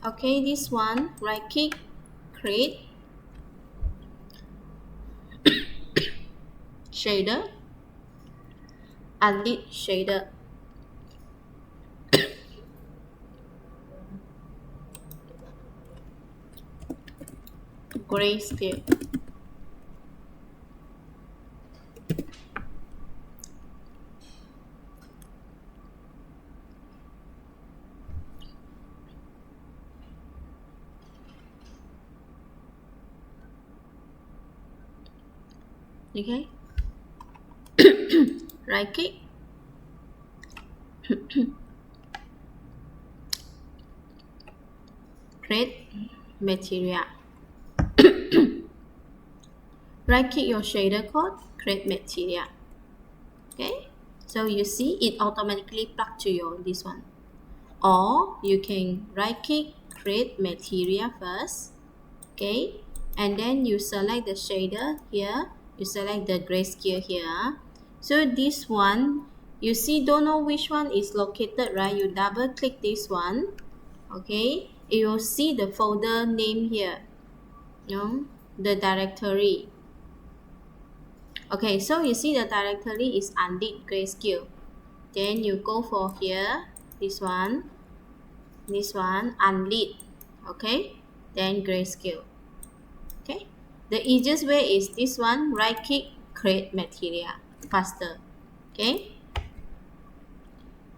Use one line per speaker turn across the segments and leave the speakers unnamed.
Okay, this one, right click, create shader, unlit shader. Grayscale. Okay. Right click, create material. Right click your shader code, create material. Okay, so you see it automatically plug to your this one. Or you can right click, create material first. Okay, and then you select the shader here, you select the grayscale here. So this one, you see, don't know which one is located, right? You double click this one. Okay, you will see the folder name here, you know, the directory. Okay, so you see the directory is unlit grayscale. Then you go for here, this one, unlit. Okay, then grayscale. Okay, the easiest way is this one, right click, create material, faster. Okay,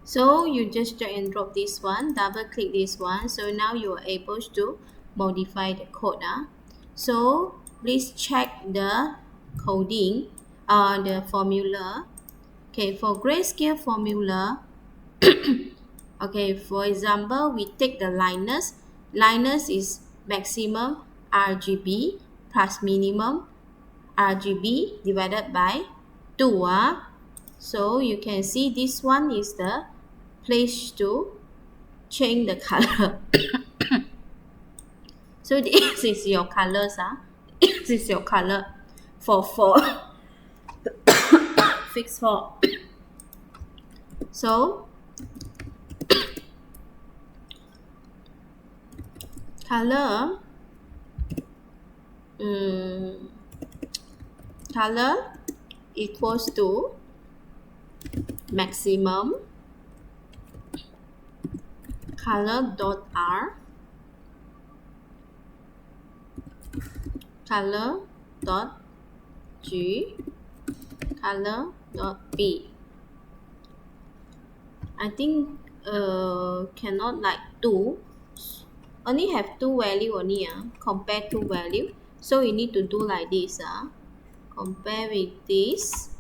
so you just drag and drop this one, double click this one, so now you are able to modify the code. So please check the coding, the formula. Okay, for grayscale formula, okay, for example, we take the Linus. Linus is maximum RGB plus minimum RGB divided by 2. So you can see this one is the place to change the color. So this is your colors. This is your color for fix 4. So color, color equals to maximum color dot R color dot G color dot B. I think cannot like 2, only have 2 value only, compare 2 value, so you need to do like this, compare with this.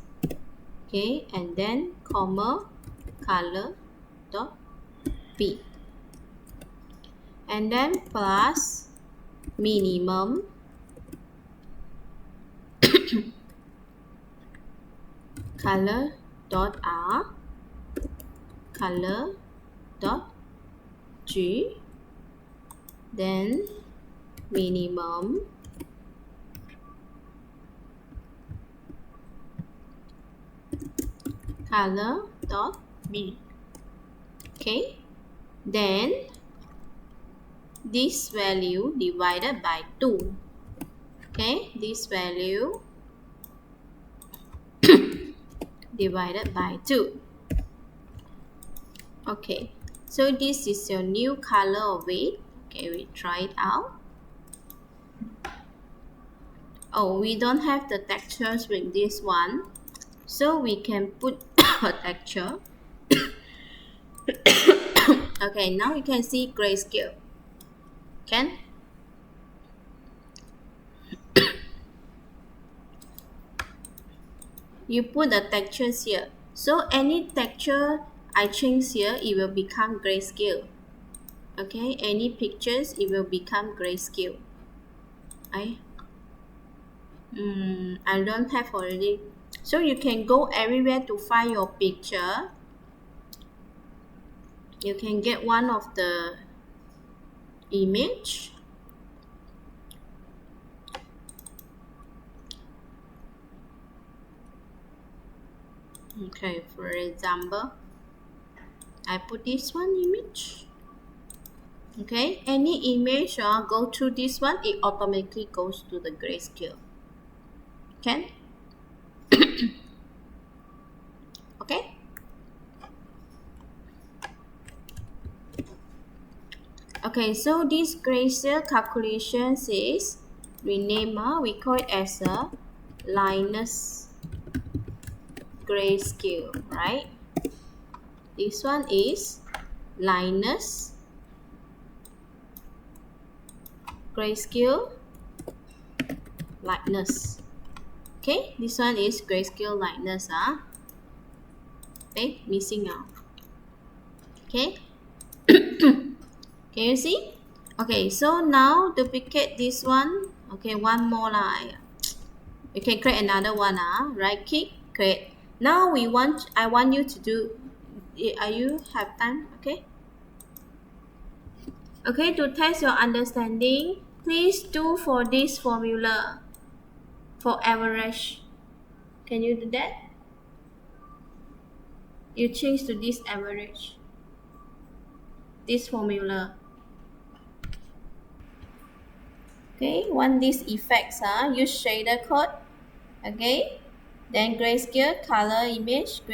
Okay, and then comma color dot B, and then plus minimum color dot R color dot G, then minimum color dot B. Okay, then this value divided by 2. Okay, this value divided by 2. Okay, so this is your new color of it. Okay, we try it out. Oh, we don't have the textures with this one, so we can put a texture. Okay, now you can see grayscale. Can you put the textures here? So any texture I change here, it will become grayscale. Okay, any pictures, it will become grayscale. I don't have already. So you can go everywhere to find your picture. You can get one of the image. Okay, for example, I put this one image. Okay, any image go to this one, it automatically goes to the grayscale. Okay. Okay. Okay, so this grayscale calculations is rename, we call it as a Linus grayscale, right? This one is Linus grayscale lightness. Okay, this one is grayscale lightness. Okay, missing out. Okay, can you see? Okay, so now duplicate this one. Okay, one more line. You can create another one. Right click, create. Now I want you to do. Are you have time? Okay. Okay, to test your understanding, please do for this formula for average. Can you do that? You change to this average. This formula. Okay, want these effects, use shader code. Okay, then grayscale, color image.